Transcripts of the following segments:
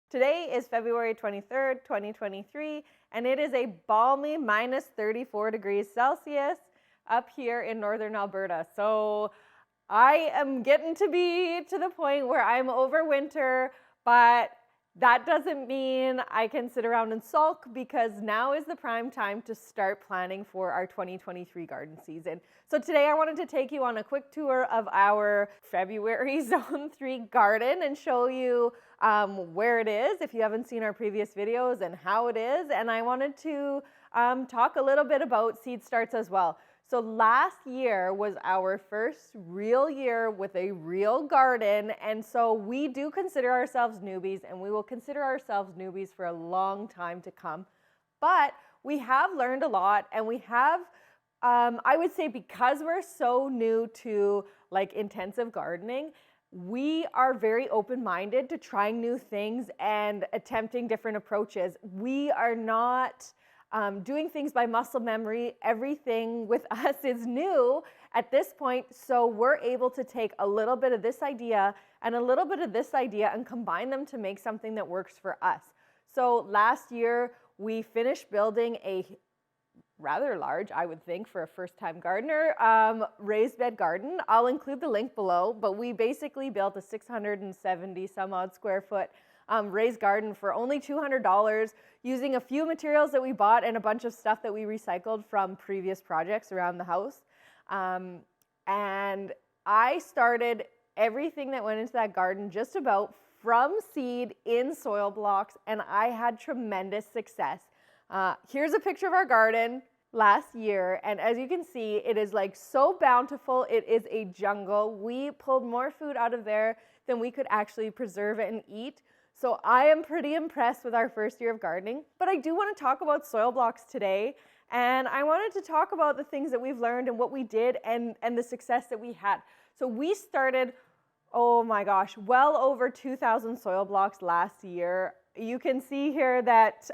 Today is February 23rd, 2023, and it is a balmy minus 34 degrees Celsius up here in northern Alberta. So I am getting to be to the point where I'm over winter, but that doesn't mean I can sit around and sulk, because now is the prime time to start planning for our 2023 garden season. So today I wanted to take you on a quick tour of our February Zone 3 garden and show you where it is, if you haven't seen our previous videos, and how it is. And I wanted to talk a little bit about seed starts as well. So last year was our first real year with a real garden, and so we do consider ourselves newbies, and we will consider ourselves newbies for a long time to come. But we have learned a lot, and we have, I would say, because we're so new to like intensive gardening, we are very open-minded to trying new things and attempting different approaches. We are not doing things by muscle memory. Everything with us is new at this point, so we're able to take a little bit of this idea and a little bit of this idea and combine them to make something that works for us. So last year we finished building a rather large, I would think, for a first-time gardener, raised bed garden. I'll include the link below, but we basically built a 670 some odd square foot raised garden for only $200, using a few materials that we bought and a bunch of stuff that we recycled from previous projects around the house. And I started everything that went into that garden just about from seed in soil blocks, and I had tremendous success. Here's a picture of our garden last year, and as you can see, it is like so bountiful. It is a jungle. We pulled more food out of there than we could actually preserve and eat. So I am pretty impressed with our first year of gardening. But I do want to talk about soil blocks today, and I wanted to talk about the things that we've learned and what we did and the success that we had. So we started, oh my gosh, well over 2,000 soil blocks last year. You can see here that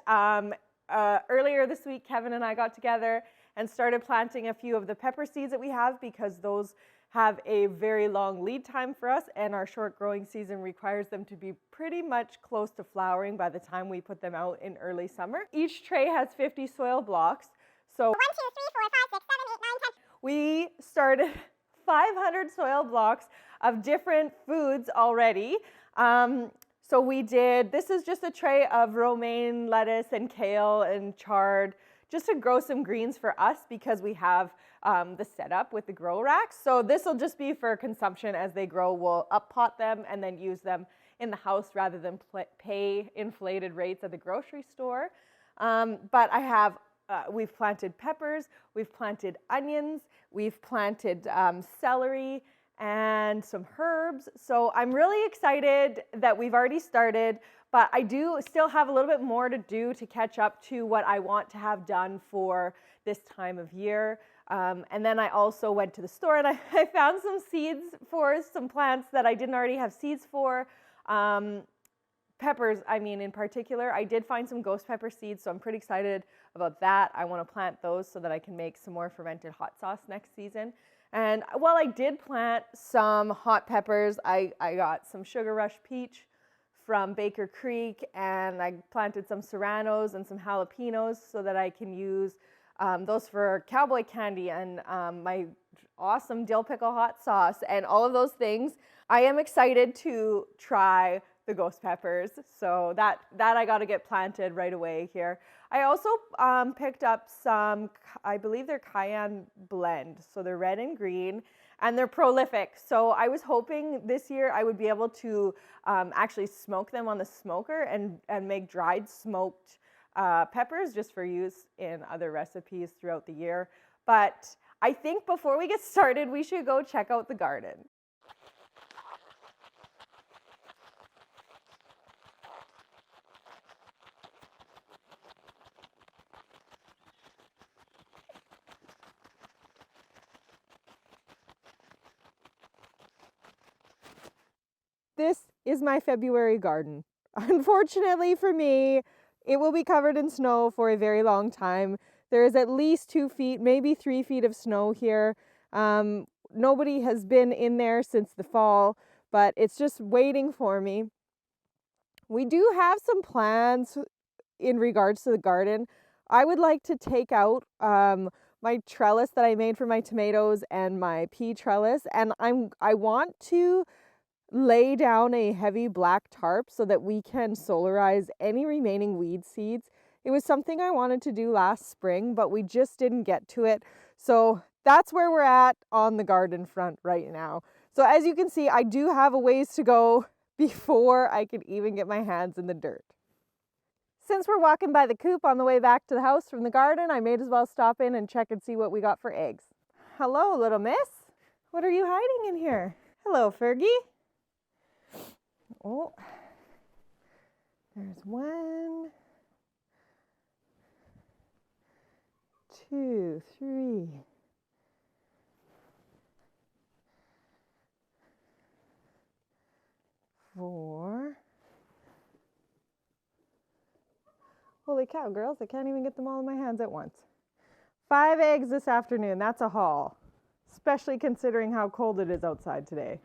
earlier this week, Kevin and I got together and started planting a few of the pepper seeds that we have, because those have a very long lead time for us, and our short growing season requires them to be pretty much close to flowering by the time we put them out in early summer. Each tray has 50 soil blocks. So 1, 2, 3, 4, 5, 6, 7, 8, 9, 10. We started 500 soil blocks of different foods already. So we did, this is just a tray of romaine lettuce and kale and chard, just to grow some greens for us, because we have the setup with the grow racks. So this will just be for consumption as they grow. We'll up pot them and then use them in the house rather than pay inflated rates at the grocery store. But I have, we've planted peppers, we've planted onions, we've planted celery, and some herbs. So I'm really excited that we've already started, but I do still have a little bit more to do to catch up to what I want to have done for this time of year. And then I also went to the store and I found some seeds for some plants that I didn't already have seeds for. Peppers, I mean, in particular, I did find some ghost pepper seeds, so I'm pretty excited about that. I want to plant those so that I can make some more fermented hot sauce next season. And while I did plant some hot peppers, I got some Sugar Rush Peach from Baker Creek, and I planted some serranos and some jalapenos so that I can use those for cowboy candy and my awesome dill pickle hot sauce and all of those things. I am excited to try the ghost peppers, so that I got to get planted right away here. I also picked up some, I believe they're cayenne blend, so they're red and green, and they're prolific. So I was hoping this year I would be able to actually smoke them on the smoker and make dried smoked peppers just for use in other recipes throughout the year. But I think before we get started, we should go check out the garden. This is my February garden. Unfortunately for me, it will be covered in snow for a very long time. There is at least 2 feet, maybe 3 feet of snow here. Nobody has been in there since the fall, but it's just waiting for me. We do have some plans in regards to the garden. I would like to take out my trellis that I made for my tomatoes and my pea trellis, and I want to lay down a heavy black tarp so that we can solarize any remaining weed seeds. It was something I wanted to do last spring, but we just didn't get to it. So that's where we're at on the garden front right now. So as you can see, I do have a ways to go before I can even get my hands in the dirt. Since we're walking by the coop on the way back to the house from the garden, I may as well stop in and check and see what we got for eggs. Hello, little miss. What are you hiding in here? Hello, Fergie. Oh, there's 1, 2, 3. 4. Holy cow, girls, I can't even get them all in my hands at once. 5 eggs this afternoon, that's a haul, especially considering how cold it is outside today.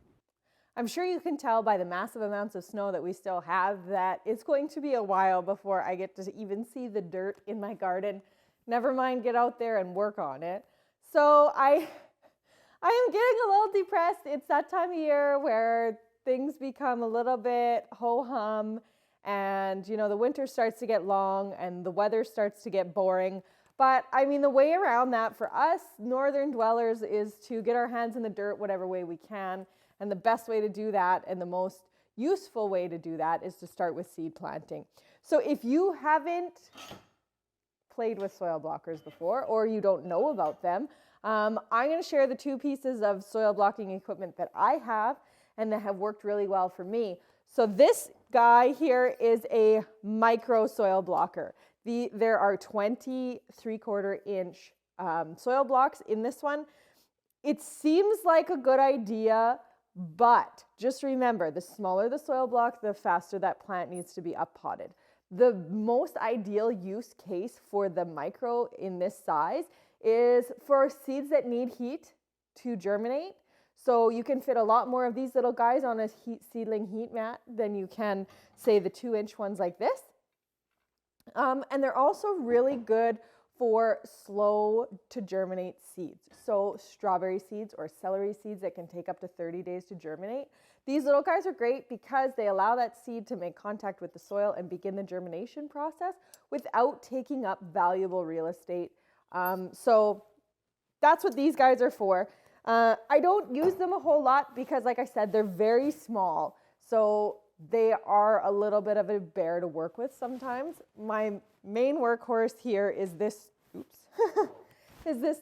I'm sure you can tell by the massive amounts of snow that we still have that it's going to be a while before I get to even see the dirt in my garden. Never mind get out there and work on it. So I am getting a little depressed. It's that time of year where things become a little bit ho-hum, and the winter starts to get long and the weather starts to get boring. But I mean, the way around that for us northern dwellers is to get our hands in the dirt whatever way we can. And the best way to do that and the most useful way to do that is to start with seed planting. So if you haven't played with soil blockers before, or you don't know about them, I'm going to share the 2 pieces of soil blocking equipment that I have and that have worked really well for me. So this guy here is a micro soil blocker. There are 20 3/4 inch soil blocks in this one. It seems like a good idea, but just remember, the smaller the soil block, the faster that plant needs to be up-potted. The most ideal use case for the micro in this size is for seeds that need heat to germinate. So you can fit a lot more of these little guys on a seedling heat mat than you can, say, the 2-inch ones like this. And they're also really good for slow to germinate seeds. So strawberry seeds or celery seeds that can take up to 30 days to germinate. These little guys are great because they allow that seed to make contact with the soil and begin the germination process without taking up valuable real estate. So that's what these guys are for. I don't use them a whole lot because, like I said, they're very small. So they are a little bit of a bear to work with sometimes. My main workhorse here is this, is this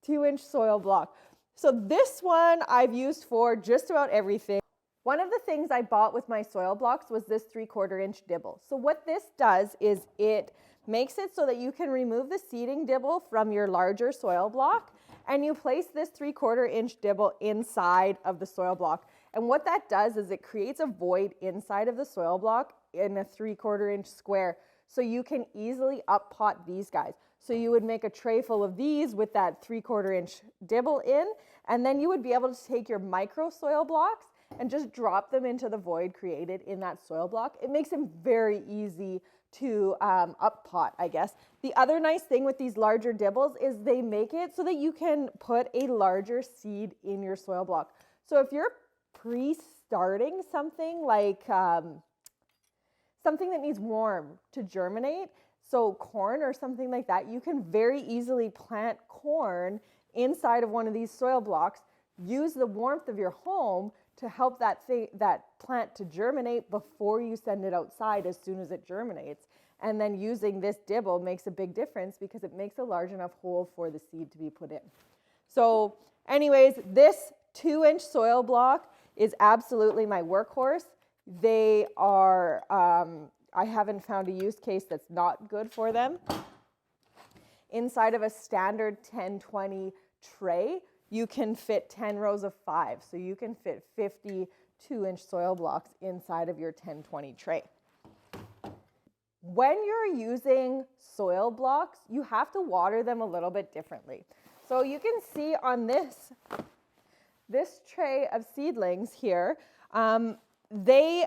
2-inch soil block. So this one I've used for just about everything. One of the things I bought with my soil blocks was this 3/4 inch dibble. So what this does is it makes it so that you can remove the seeding dibble from your larger soil block, and you place this 3/4 inch dibble inside of the soil block. And what that does is it creates a void inside of the soil block in a 3/4 inch square. So you can easily up pot these guys. So you would make a tray full of these with that 3/4 inch dibble in, and then you would be able to take your micro soil blocks and just drop them into the void created in that soil block. It makes them very easy to up pot, I guess. The other nice thing with these larger dibbles is they make it so that you can put a larger seed in your soil block. So if you're pre-starting something like something that needs warm to germinate, so corn or something like that, you can very easily plant corn inside of one of these soil blocks, use the warmth of your home to help that plant to germinate before you send it outside as soon as it germinates. And then using this dibble makes a big difference because it makes a large enough hole for the seed to be put in. So anyways, this 2-inch soil block is absolutely my workhorse. They are, I haven't found a use case that's not good for them. Inside of a standard 10-20 tray, you can fit 10 rows of 5. So you can fit 50 2-inch soil blocks inside of your 10-20 tray. When you're using soil blocks, you have to water them a little bit differently. So you can see on this tray of seedlings here, they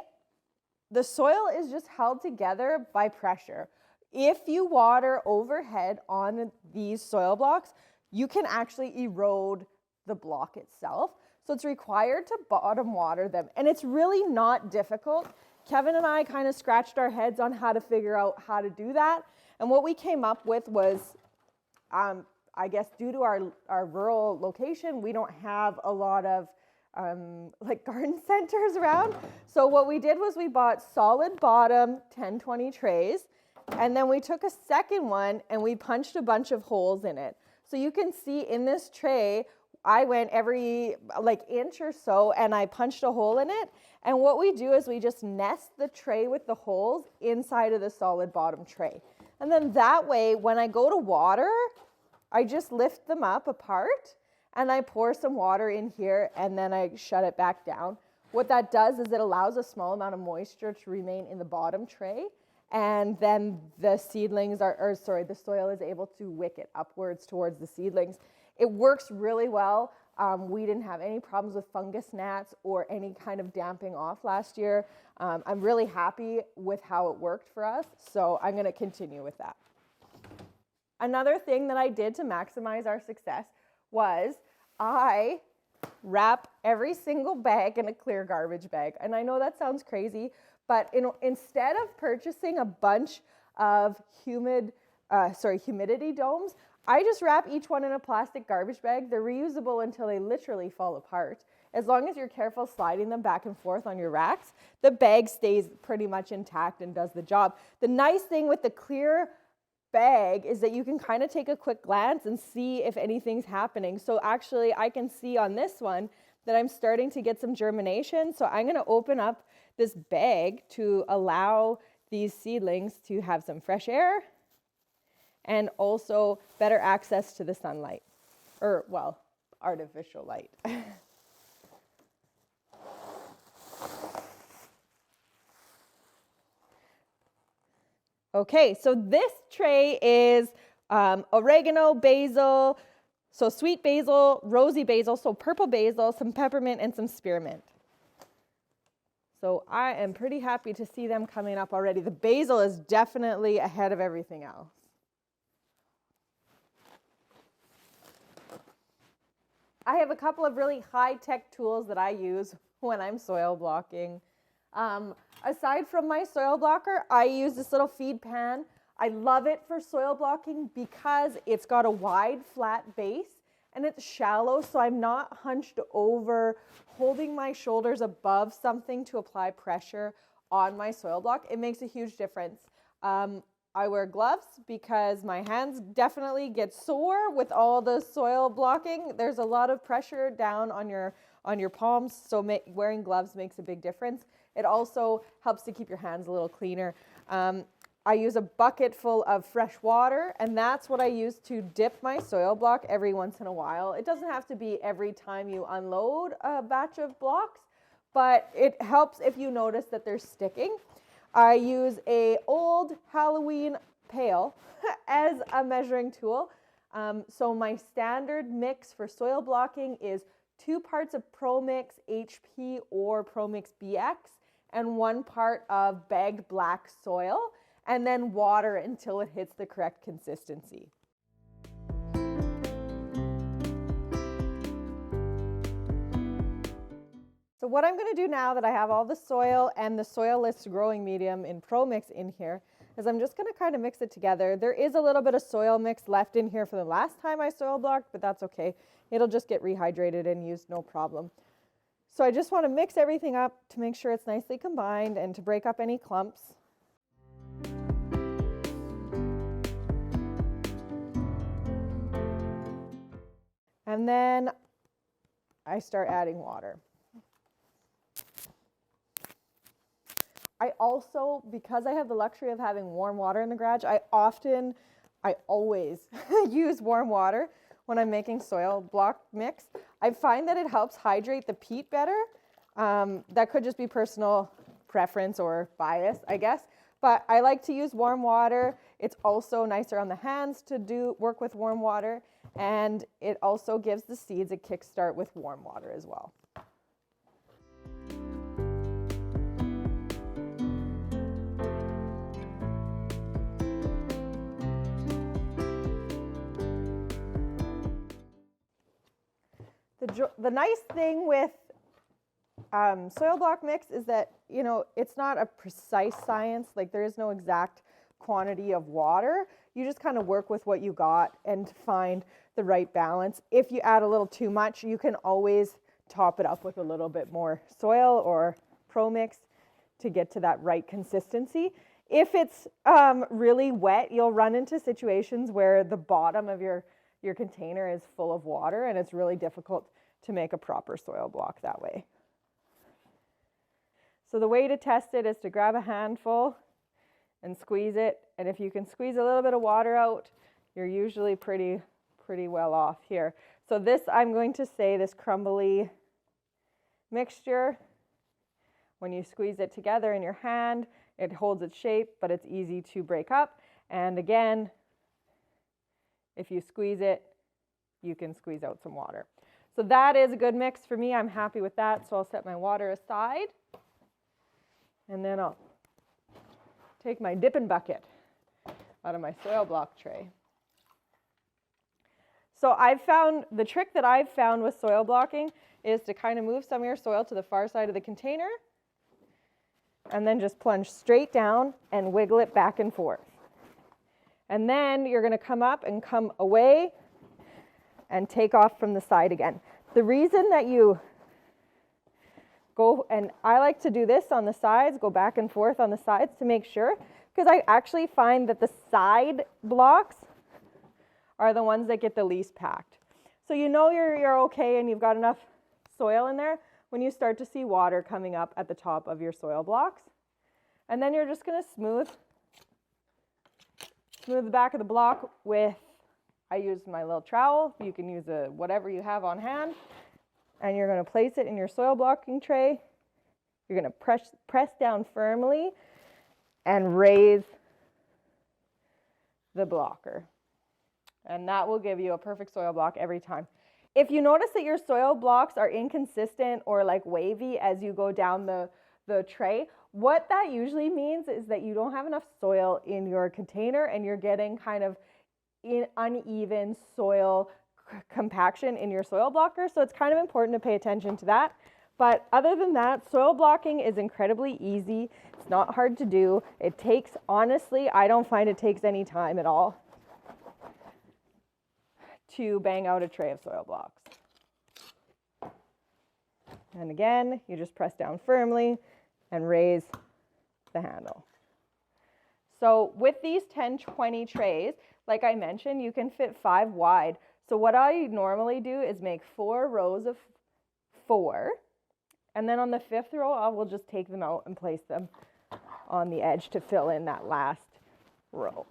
the soil is just held together by pressure. If you water overhead on these soil blocks, you can actually erode the block itself. So it's required to bottom water them. And it's really not difficult. Kevin and I kind of scratched our heads on how to figure out how to do that. And what we came up with was, I guess due to our rural location, we don't have a lot of like garden centers around. So what we did was we bought solid bottom 10-20 trays, and then we took a second one and we punched a bunch of holes in it. So you can see in this tray, I went every like inch or so and I punched a hole in it. And what we do is we just nest the tray with the holes inside of the solid bottom tray. And then that way, when I go to water, I just lift them up apart and I pour some water in here and then I shut it back down. What that does is it allows a small amount of moisture to remain in the bottom tray, and then the seedlings the soil is able to wick it upwards towards the seedlings. It works really well. We didn't have any problems with fungus gnats or any kind of damping off last year. I'm really happy with how it worked for us, so I'm gonna continue with that. Another thing that I did to maximize our success was I wrap every single bag in a clear garbage bag. And I know that sounds crazy, but instead of purchasing a bunch of humidity domes, I just wrap each one in a plastic garbage bag. They're reusable until they literally fall apart. As long as you're careful sliding them back and forth on your racks, the bag stays pretty much intact and does the job. The nice thing with the clear bag is that you can kind of take a quick glance and see if anything's happening. So actually I can see on this one that I'm starting to get some germination. So I'm going to open up this bag to allow these seedlings to have some fresh air and also better access to the sunlight, or well, artificial light. Okay, so this tray is oregano, basil, so sweet basil, rosy basil, so purple basil, some peppermint, and some spearmint. So I am pretty happy to see them coming up already. The basil is definitely ahead of everything else. I have a couple of really high-tech tools that I use when I'm soil blocking. Aside from my soil blocker, I use this little feed pan. I love it for soil blocking because it's got a wide, flat base and it's shallow, so I'm not hunched over, holding my shoulders above something to apply pressure on my soil block. It makes a huge difference. I wear gloves because my hands definitely get sore with all the soil blocking. There's a lot of pressure down on your palms, so wearing gloves makes a big difference. It also helps to keep your hands a little cleaner. I use a bucket full of fresh water, and that's what I use to dip my soil block every once in a while. It doesn't have to be every time you unload a batch of blocks, but it helps if you notice that they're sticking. I use an old Halloween pail as a measuring tool. So my standard mix for soil blocking is 2 parts of ProMix HP or ProMix BX and 1 part of bagged black soil, and then water until it hits the correct consistency. So what I'm going to do now that I have all the soil and the soilless growing medium in ProMix in here is I'm just going to kind of mix it together. There is a little bit of soil mix left in here from the last time I soil blocked, but that's okay. It'll just get rehydrated and used, no problem. So I just want to mix everything up to make sure it's nicely combined and to break up any clumps. And then I start adding water. I also, because I have the luxury of having warm water in the garage, I always use warm water when I'm making soil block mix. I find that it helps hydrate the peat better. That could just be personal preference or bias, I guess. But I like to use warm water. It's also nicer on the hands to work with warm water. And it also gives the seeds a kickstart with warm water as well. the nice thing with soil block mix is that, you know, it's not a precise science. Like, there is no exact quantity of water. You just kind of work with what you got and find the right balance. If you add a little too much, you can always top it up with a little bit more soil or Pro Mix to get to that right consistency. If it's really wet, you'll run into situations where the bottom of your container is full of water, and it's really difficult to make a proper soil block that way. So the way to test it is to grab a handful and squeeze it. And if you can squeeze a little bit of water out, you're usually pretty well off here. So this, I'm going to say, this crumbly mixture, when you squeeze it together in your hand, it holds its shape, but it's easy to break up. And again, if you squeeze it, you can squeeze out some water. So that is a good mix for me. I'm happy with that. So I'll set my water aside. And then I'll take my dipping bucket out of my soil block tray. So I've found, the trick that I've found with soil blocking is to kind of move some of your soil to the far side of the container and then just plunge straight down and wiggle it back and forth. And then you're going to come up and come away and take off from the side again. The reason that you go, and I like to do this on the sides, go back and forth on the sides to make sure, because I actually find that the side blocks are the ones that get the least packed. So you know you're okay and you've got enough soil in there when you start to see water coming up at the top of your soil blocks. And then you're just going to smooth the back of the block with, I use my little trowel. You can use whatever you have on hand. And you're going to place it in your soil blocking tray. You're going to press down firmly and raise the blocker. And that will give you a perfect soil block every time. If you notice that your soil blocks are inconsistent or like wavy as you go down the tray, what that usually means is that you don't have enough soil in your container and you're getting kind of uneven soil compaction in your soil blocker. So it's kind of important to pay attention to that. But other than that, soil blocking is incredibly easy. It's not hard to do. It takes, honestly, I don't find it takes any time at all to bang out a tray of soil blocks. And again, you just press down firmly and raise the handle. So with these 10-20 trays, like I mentioned, you can fit 5 wide. So what I normally do is make 4 rows of 4. And then on the 5th row, I will just take them out and place them on the edge to fill in that last row.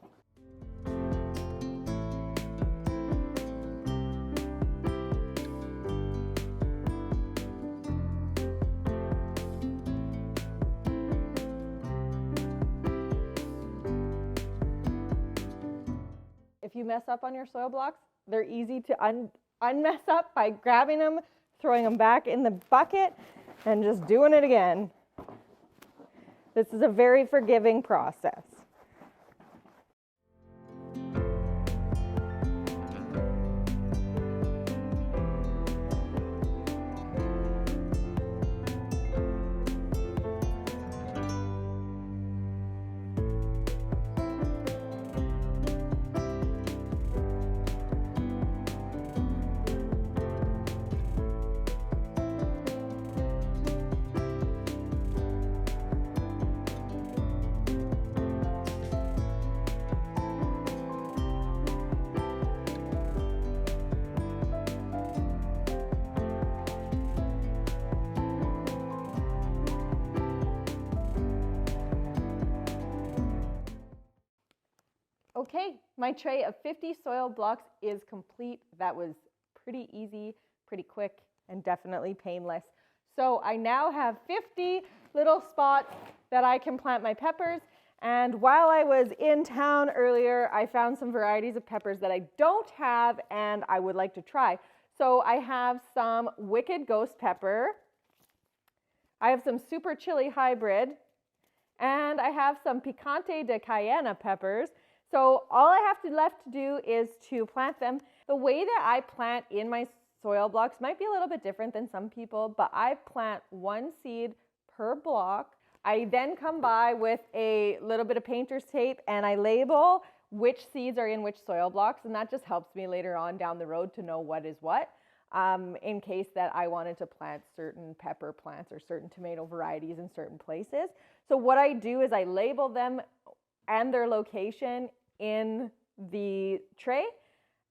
If you mess up on your soil blocks, they're easy to unmess up by grabbing them, throwing them back in the bucket, and just doing it again. This is a very forgiving process. Okay, my tray of 50 soil blocks is complete. That was pretty easy, pretty quick, and definitely painless. So I now have 50 little spots that I can plant my peppers. And while I was in town earlier, I found some varieties of peppers that I don't have and I would like to try. So I have some Wicked Ghost Pepper. I have some Super Chili Hybrid. And I have some Picante de Cayena peppers. So all I have left to do is to plant them. The way that I plant in my soil blocks might be a little bit different than some people, but I plant 1 seed per block. I then come by with a little bit of painter's tape and I label which seeds are in which soil blocks, and that just helps me later on down the road to know what is what, in case that I wanted to plant certain pepper plants or certain tomato varieties in certain places. So what I do is I label them and their location in the tray,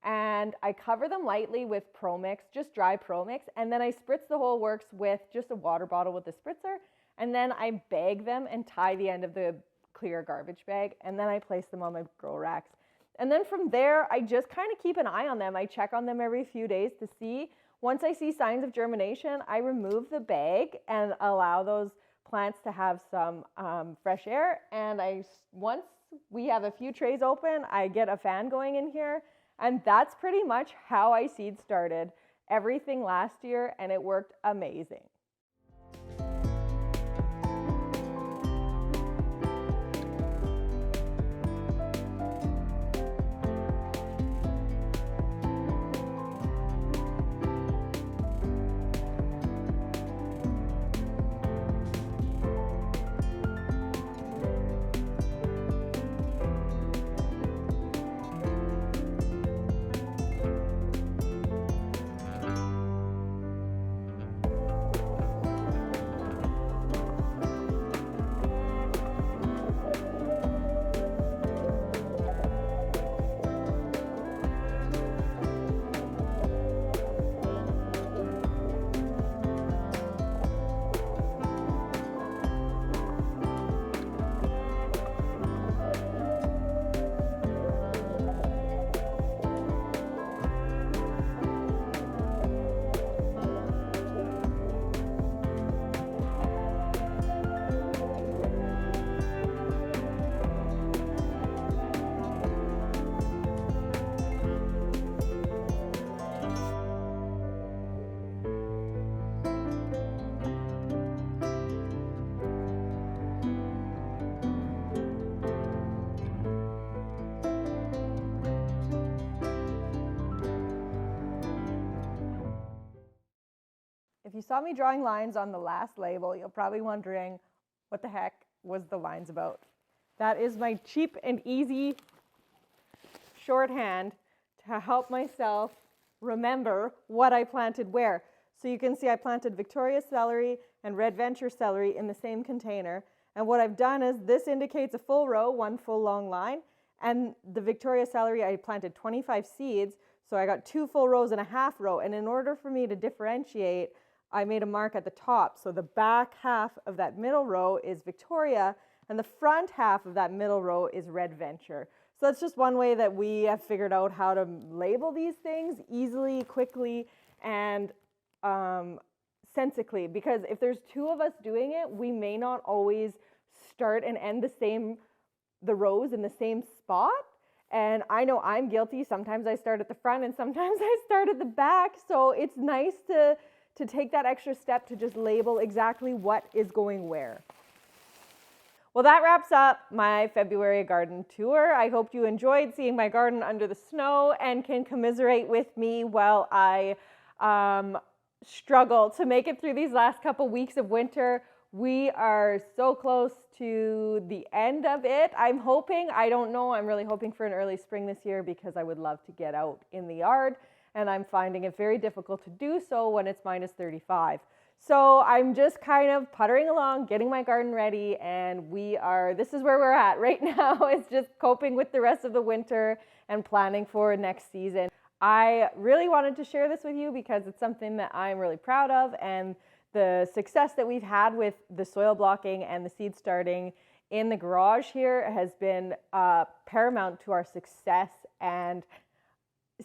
and I cover them lightly with Pro Mix, just dry Pro Mix, and then I spritz the whole works with just a water bottle with a spritzer, and then I bag them and tie the end of the clear garbage bag, and then I place them on my grow racks. And then from there, I just kind of keep an eye on them. I check on them every few days to see. Once I see signs of germination, I remove the bag and allow those plants to have some fresh air. And once we have a few trays open, I get a fan going in here. And that's pretty much how I seed started everything last year, and it worked amazing. If you saw me drawing lines on the last label, you're probably wondering, what the heck was the lines about? That is my cheap and easy shorthand to help myself remember what I planted where. So you can see I planted Victoria celery and Red Venture celery in the same container. And what I've done is this indicates a full row, 1 full long line. And the Victoria celery, I planted 25 seeds. So I got 2 full rows and a half row. And in order for me to differentiate, I made a mark at the top. So the back half of that middle row is Victoria, and the front half of that middle row is Red Venture. So that's just one way that we have figured out how to label these things easily, quickly, and sensically. Because if there's 2 of us doing it, we may not always start and end the rows in the same spot. And I know I'm guilty. Sometimes I start at the front and sometimes I start at the back. So it's nice to take that extra step to just label exactly what is going where. Well, that wraps up my February garden tour. I hope you enjoyed seeing my garden under the snow and can commiserate with me while I struggle to make it through these last couple weeks of winter. We are so close to the end of it. I'm hoping, I don't know, I'm really hoping for an early spring this year because I would love to get out in the yard. And I'm finding it very difficult to do so when it's minus 35. So I'm just kind of puttering along, getting my garden ready, and this is where we're at right now. It's just coping with the rest of the winter and planning for next season. I really wanted to share this with you because it's something that I'm really proud of, and the success that we've had with the soil blocking and the seed starting in the garage here has been paramount to our success, and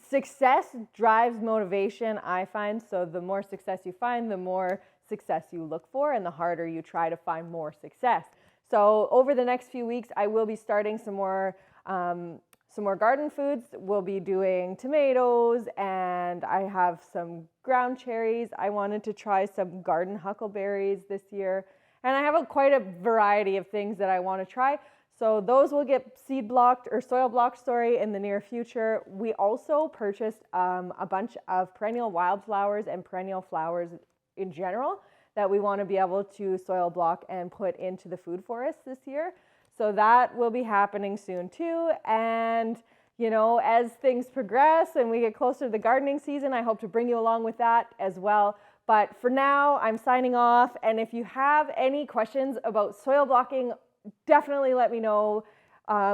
success drives motivation, I find. So the more success you find, the more success you look for, and the harder you try to find more success. So over the next few weeks, I will be starting some more garden foods. We'll be doing tomatoes, and I have some ground cherries. I wanted to try some garden huckleberries this year, and I have quite a variety of things that I want to try. So those will get seed blocked or soil blocked, in the near future. We also purchased a bunch of perennial wildflowers and perennial flowers in general that we want to be able to soil block and put into the food forest this year. So that will be happening soon too. And you know, as things progress and we get closer to the gardening season, I hope to bring you along with that as well. But for now, I'm signing off. And if you have any questions about soil blocking, definitely let me know.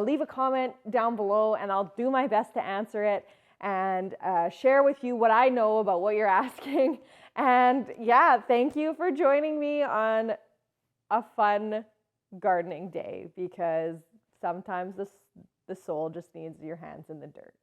Leave a comment down below and I'll do my best to answer it and share with you what I know about what you're asking. And yeah, thank you for joining me on a fun gardening day, because sometimes the soul just needs your hands in the dirt.